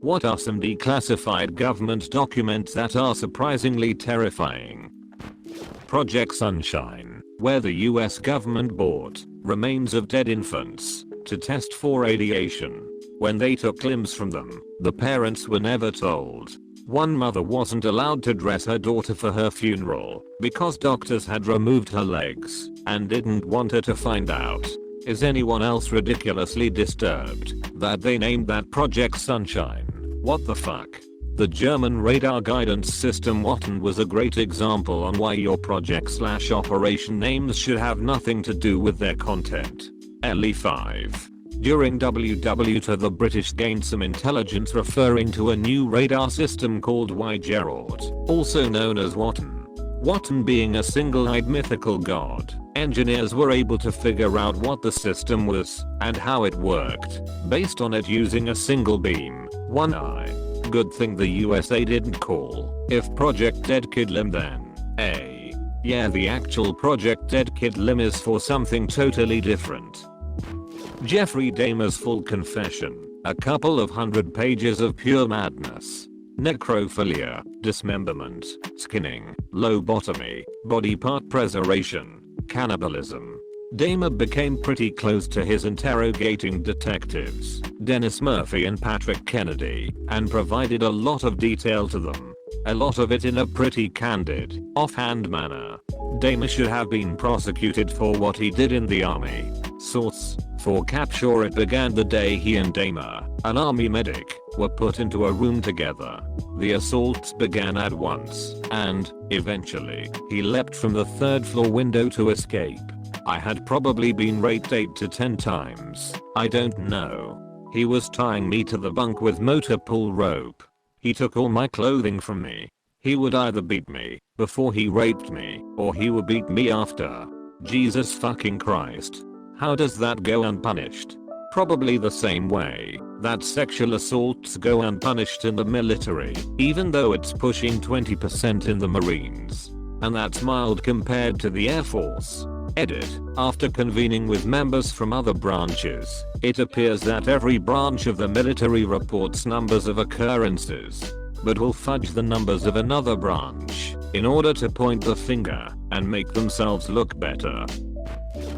What are some declassified government documents that are surprisingly terrifying? Project Sunshine, where the US government bought remains of dead infants to test for radiation. When they took limbs from them, the parents were never told. One mother wasn't allowed to dress her daughter for her funeral because doctors had removed her legs and didn't want her to find out. Is anyone else ridiculously disturbed that they named that Project Sunshine? What the fuck? The German radar guidance system Wotan was a great example on why your project/operation names should have nothing to do with their content. LE5. During WW2 the British gained some intelligence referring to a new radar system called Gerald, also known as Wotan. Wotan being a single-eyed mythical god, engineers were able to figure out what the system was and how it worked, based on it using a single beam, one eye. Good thing the USA didn't call if Project Dead Kid Limb then. Yeah, the actual Project Dead Kid Limb is for something totally different. Jeffrey Dahmer's full confession, a couple of 100 pages of pure madness. Necrophilia, dismemberment, skinning, lobotomy, body part preservation, cannibalism. Dahmer became pretty close to his interrogating detectives, Dennis Murphy and Patrick Kennedy, and provided a lot of detail to them. A lot of it in a pretty candid, offhand manner. Dahmer should have been prosecuted for what he did in the army. Source: for capture it began the day he and Dahmer, an army medic, were put into a room together. The assaults began at once, and, eventually, he leapt from the third floor window to escape. I had probably been raped 8 to 10 times, I don't know. He was tying me to the bunk with motor pull rope. He took all my clothing from me. He would either beat me before he raped me, or he would beat me after. Jesus fucking Christ. How does that go unpunished? Probably the same way that sexual assaults go unpunished in the military, even though it's pushing 20% in the Marines. And that's mild compared to the Air Force. Edit. After convening with members from other branches, it appears that every branch of the military reports numbers of occurrences, but will fudge the numbers of another branch in order to point the finger and make themselves look better.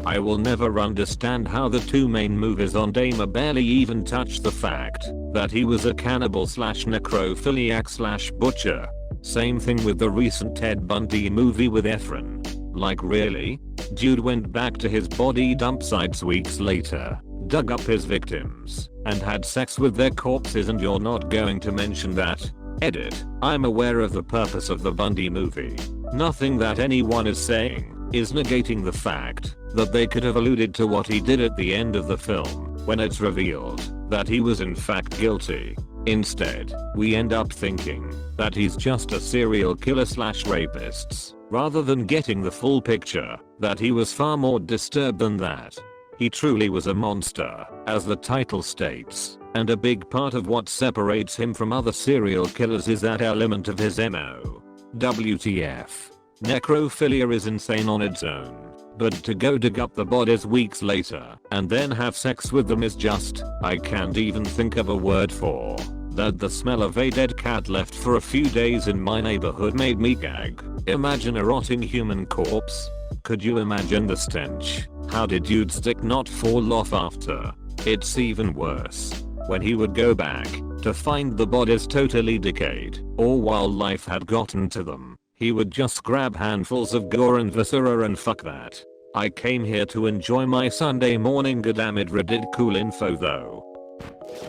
I will never understand how the two main movies on Dahmer barely even touch the fact that he was a cannibal/necrophiliac/butcher. Same thing with the recent Ted Bundy movie with Efron. Like really? Dude went back to his body dump sites weeks later, dug up his victims, and had sex with their corpses, and you're not going to mention that? Edit. I'm aware of the purpose of the Bundy movie. Nothing that anyone is saying is negating the fact that they could have alluded to what he did at the end of the film when it's revealed that he was in fact guilty. Instead, we end up thinking that he's just a serial killer/rapist, rather than getting the full picture that he was far more disturbed than that. He truly was a monster, as the title states, and a big part of what separates him from other serial killers is that element of his MO. WTF. Necrophilia is insane on its own, but to go dig up the bodies weeks later and then have sex with them is just, I can't even think of a word for that. The smell of a dead cat left for a few days in my neighborhood made me gag. Imagine a rotting human corpse. Could you imagine the stench? How did dude's dick not fall off after? It's even worse when he would go back to find the bodies totally decayed, or while life had gotten to them, he would just grab handfuls of gore and viscera and fuck that. I came here to enjoy my Sunday morning. Goddammit, Reddit cool info though.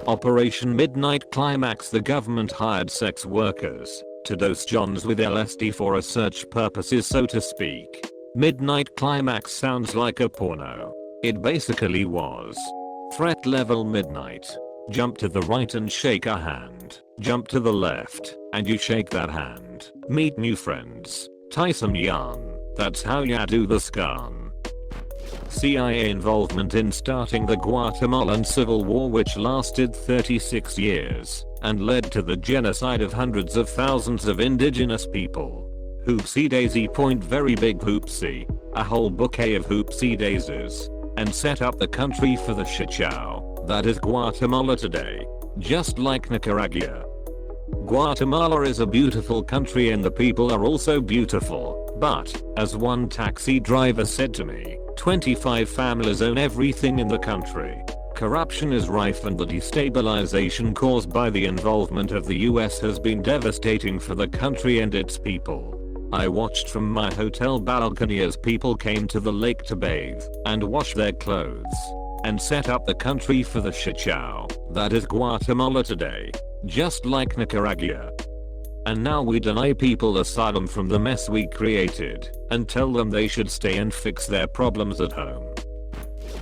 Operation Midnight Climax. The government hired sex workers to dose Johns with LSD for research purposes, so to speak. Midnight Climax sounds like a porno. It basically was. Threat level midnight. Jump to the right and shake a hand. Jump to the left and you shake that hand. Meet new friends. Tie some yarn. That's how ya do the scan. CIA involvement in starting the Guatemalan Civil War, which lasted 36 years and led to the genocide of hundreds of thousands of indigenous people. Hoopsie daisy point, very big hoopsie. A whole bouquet of hoopsie daisies. And set up the country for the shit show that is Guatemala today. just like Nicaragua. Guatemala is a beautiful country and the people are also beautiful, but, as one taxi driver said to me, 25 families own everything in the country. Corruption is rife and the destabilization caused by the involvement of the US has been devastating for the country and its people. I watched from my hotel balcony as people came to the lake to bathe and wash their clothes and set up the country for the shit show that is Guatemala today, just like Nicaragua. And now we deny people asylum from the mess we created and tell them they should stay and fix their problems at home.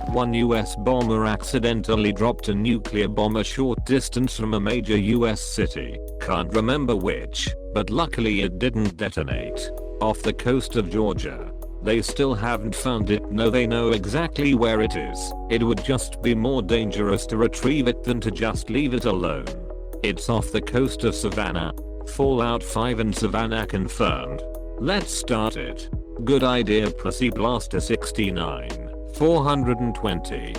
One US bomber accidentally dropped a nuclear bomb a short distance from a major US city, can't remember which, but luckily it didn't detonate, off the coast of Georgia. They still haven't found it. No, they know exactly where it is. It would just be more dangerous to retrieve it than to just leave it alone. It's off the coast of Savannah. Fallout 5 and Savannah confirmed. Let's start it. Good idea, Pussy Blaster 69. 420.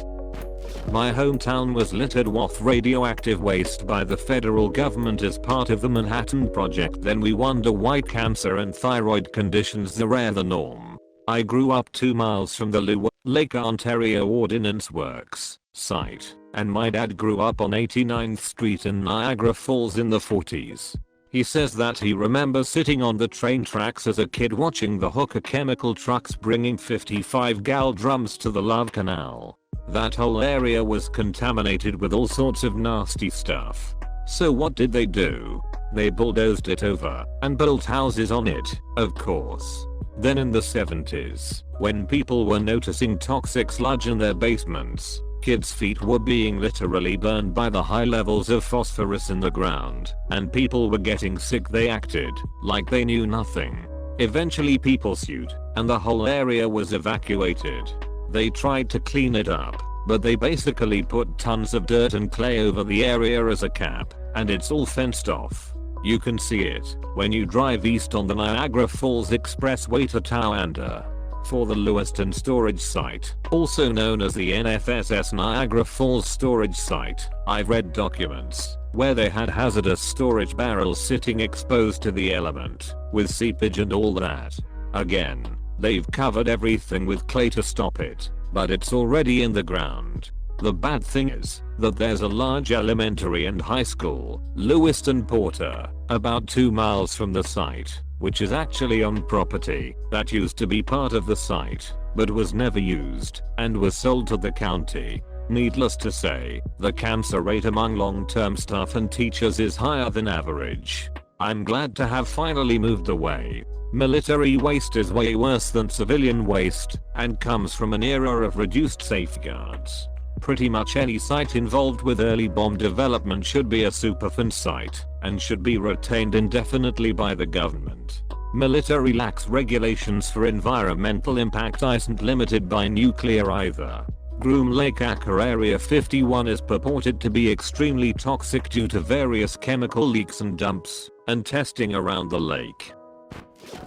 My hometown was littered with radioactive waste by the federal government as part of the Manhattan Project. Then we wonder why cancer and thyroid conditions are the norm. I grew up 2 miles from the Lake Ontario Ordnance Works site, and my dad grew up on 89th Street in Niagara Falls in the 40s. He says that he remembers sitting on the train tracks as a kid watching the hooker chemical trucks bringing 55-gallon drums to the Love Canal. That whole area was contaminated with all sorts of nasty stuff. So what did they do? They bulldozed it over and built houses on it, of course. Then in the 70s, when people were noticing toxic sludge in their basements, kids' feet were being literally burned by the high levels of phosphorus in the ground, and people were getting sick. They acted like they knew nothing. Eventually people sued, and the whole area was evacuated. They tried to clean it up, but they basically put tons of dirt and clay over the area as a cap, and it's all fenced off. You can see it when you drive east on the Niagara Falls Expressway to Towanda. For the Lewiston storage site, also known as the NFSS Niagara Falls storage site, I've read documents where they had hazardous storage barrels sitting exposed to the element, with seepage and all that. Again, they've covered everything with clay to stop it, but it's already in the ground. The bad thing is that there's a large elementary and high school, Lewiston Porter, about 2 miles from the site, which is actually on property that used to be part of the site, but was never used, and was sold to the county. Needless to say, the cancer rate among long-term staff and teachers is higher than average. I'm glad to have finally moved away. Military waste is way worse than civilian waste, and comes from an era of reduced safeguards. Pretty much any site involved with early bomb development should be a Superfund site, and should be retained indefinitely by the government. Military lax regulations for environmental impact isn't limited by nuclear either. Groom Lake Acker Area 51 is purported to be extremely toxic due to various chemical leaks and dumps, and testing around the lake.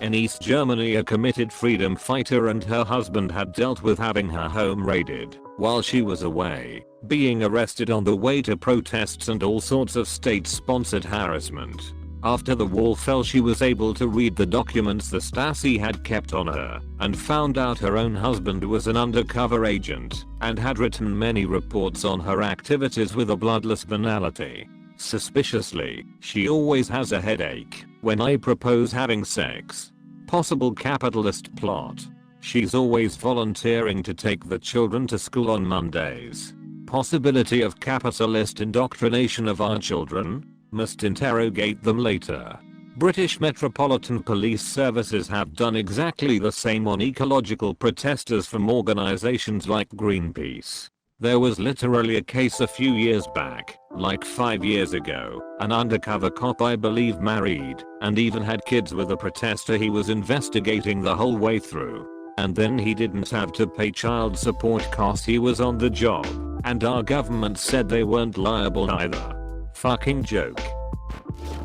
In East Germany, a committed freedom fighter and her husband had dealt with having her home raided while she was away, being arrested on the way to protests and all sorts of state-sponsored harassment. After the wall fell, she was able to read the documents the Stasi had kept on her, and found out her own husband was an undercover agent, and had written many reports on her activities with a bloodless banality. Suspiciously, she always has a headache when I propose having sex. Possible capitalist plot. She's always volunteering to take the children to school on Mondays. Possibility of capitalist indoctrination of our children? Must interrogate them later. British Metropolitan Police Services have done exactly the same on ecological protesters from organizations like Greenpeace. There was literally a case a few years back, like 5 years ago, an undercover cop I believe married, and even had kids with a protester he was investigating the whole way through. And then he didn't have to pay child support costs. He was on the job, and our government said they weren't liable either. Fucking joke.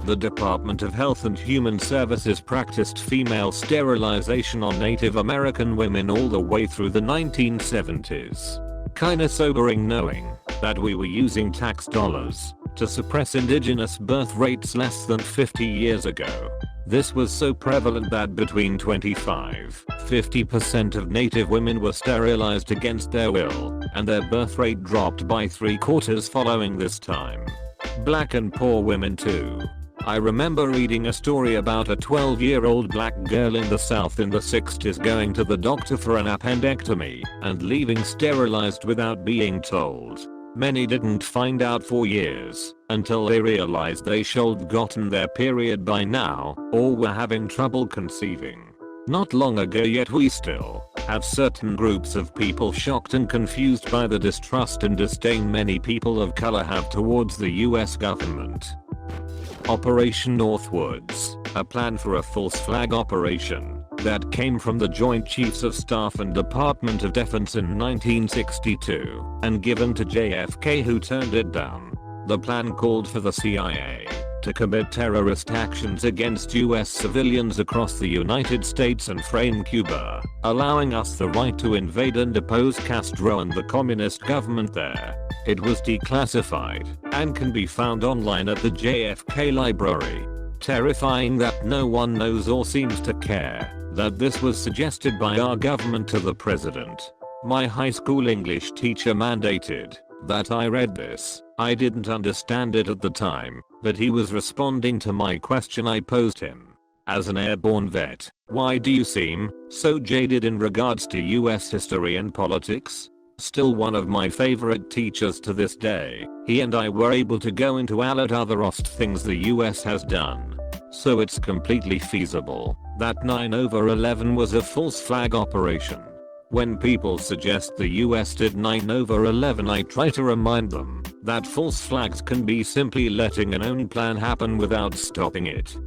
The Department of Health and Human Services practiced female sterilization on Native American women all the way through the 1970s. Kinda sobering knowing that we were using tax dollars to suppress indigenous birth rates less than 50 years ago. This was so prevalent that between 25–50% of native women were sterilized against their will, and their birth rate dropped by 3/4 following this time. Black and poor women too. I remember reading a story about a 12-year-old black girl in the South in the 60s going to the doctor for an appendectomy and leaving sterilized without being told. Many didn't find out for years until they realized they should gotten their period by now or were having trouble conceiving. Not long ago, yet we still have certain groups of people shocked and confused by the distrust and disdain many people of color have towards the US government. Operation Northwoods, a plan for a false flag operation that came from the Joint Chiefs of Staff and Department of Defense in 1962 and given to JFK, who turned it down. The plan called for the CIA to commit terrorist actions against US civilians across the United States and frame Cuba, allowing us the right to invade and depose Castro and the communist government there. It was declassified and can be found online at the JFK Library. Terrifying that no one knows or seems to care that this was suggested by our government to the president. My high school English teacher mandated that I read this. I didn't understand it at the time, but he was responding to my question I posed him. As an airborne vet, why do you seem so jaded in regards to US history and politics? Still one of my favorite teachers to this day. He and I were able to go into a lot other ost things the US has done. So it's completely feasible that 9/11 was a false flag operation. When people suggest the US did 9/11, I try to remind them that false flags can be simply letting an own plan happen without stopping it.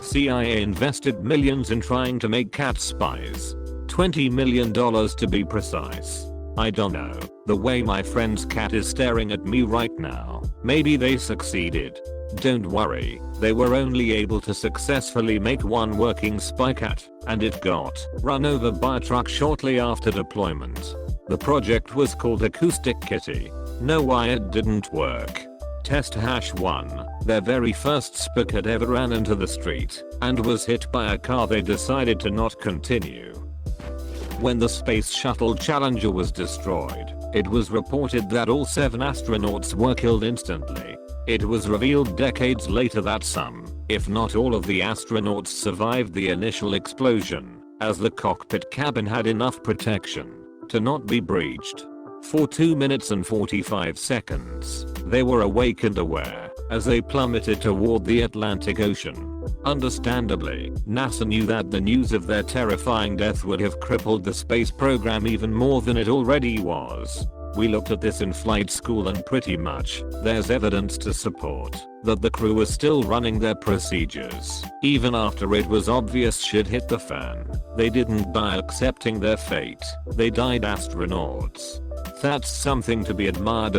CIA invested millions in trying to make cat spies. $20 million to be precise. I don't know, the way my friend's cat is staring at me right now, maybe they succeeded. Don't worry, they were only able to successfully make one working spy cat, and it got run over by a truck shortly after deployment. The project was called Acoustic Kitty. Know why it didn't work? Test #1, their very first spy cat ever ran into the street and was hit by a car. They decided to not continue. When the Space Shuttle Challenger was destroyed, it was reported that all 7 astronauts were killed instantly. It was revealed decades later that some, if not all of the astronauts survived the initial explosion, as the cockpit cabin had enough protection to not be breached. For 2 minutes and 45 seconds, they were awake and aware as they plummeted toward the Atlantic Ocean. Understandably, NASA knew that the news of their terrifying death would have crippled the space program even more than it already was. We looked at this in flight school and pretty much there's evidence to support that the crew was still running their procedures even after it was obvious shit hit the fan. They didn't die accepting their fate, they died astronauts. That's something to be admired.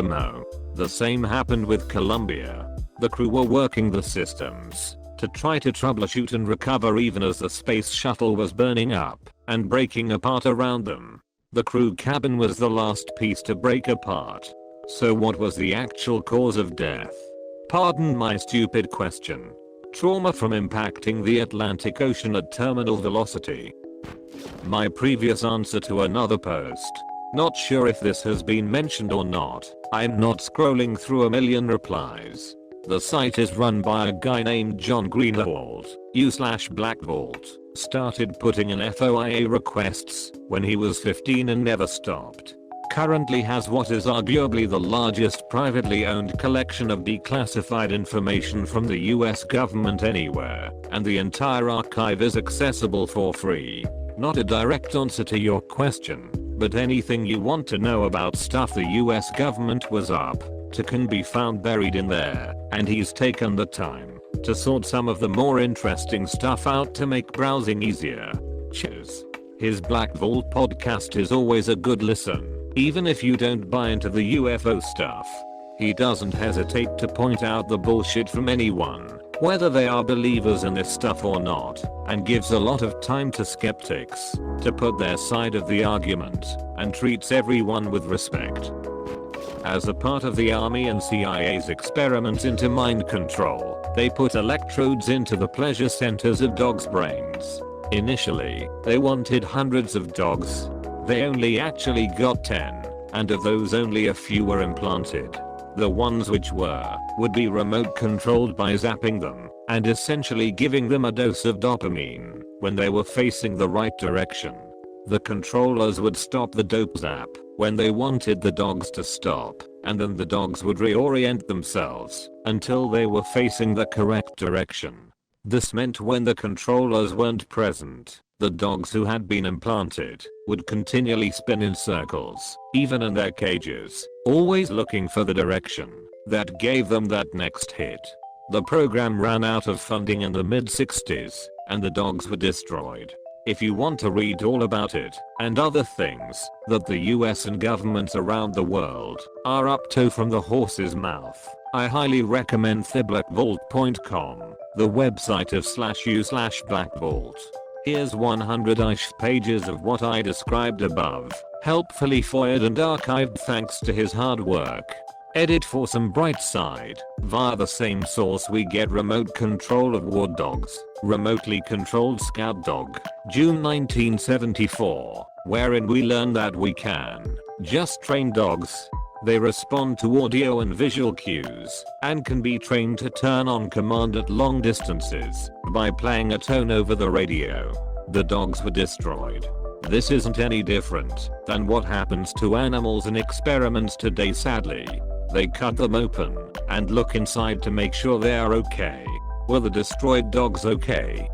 The same happened with Columbia. The crew were working the systems to try to troubleshoot and recover even as the space shuttle was burning up and breaking apart around them. The crew cabin was the last piece to break apart. So what was the actual cause of death? Pardon my stupid question. Trauma from impacting the Atlantic Ocean at terminal velocity. My previous answer to another post. Not sure if this has been mentioned or not. I'm not scrolling through a million replies. The site is run by a guy named John Greenwald, u/Blackvault. Started putting in FOIA requests when he was 15 and never stopped. Currently has what is arguably the largest privately owned collection of declassified information from the US government anywhere, and the entire archive is accessible for free. Not a direct answer to your question, but anything you want to know about stuff the US government was up to can be found buried in there, and he's taken the time to sort some of the more interesting stuff out to make browsing easier. Cheers. His Black Vault podcast is always a good listen, even if you don't buy into the UFO stuff. He doesn't hesitate to point out the bullshit from anyone, whether they are believers in this stuff or not, and gives a lot of time to skeptics to put their side of the argument, and treats everyone with respect. As a part of the Army and CIA's experiments into mind control, they put electrodes into the pleasure centers of dogs' brains. Initially, they wanted hundreds of dogs. They only actually got 10, and of those only a few were implanted. The ones which would be remote controlled by zapping them, and essentially giving them a dose of dopamine when they were facing the right direction. The controllers would stop the dope zap when they wanted the dogs to stop, and then the dogs would reorient themselves until they were facing the correct direction. This meant when the controllers weren't present, the dogs who had been implanted would continually spin in circles, even in their cages, always looking for the direction that gave them that next hit. The program ran out of funding in the mid-60s, and the dogs were destroyed. If you want to read all about it, and other things that the US and governments around the world are up to from the horse's mouth, I highly recommend theblackvault.com, the website of /u/blackvault. Here's 100-ish pages of what I described above, helpfully foiled and archived thanks to his hard work. Edit for some bright side. Via the same source we get remote control of ward dogs, remotely controlled scout dog, June 1974, wherein we learn that we can just train dogs. They respond to audio and visual cues, and can be trained to turn on command at long distances by playing a tone over the radio. The dogs were destroyed. This isn't any different than what happens to animals in experiments today sadly. They cut them open and look inside to make sure they are okay. Were the destroyed dogs okay?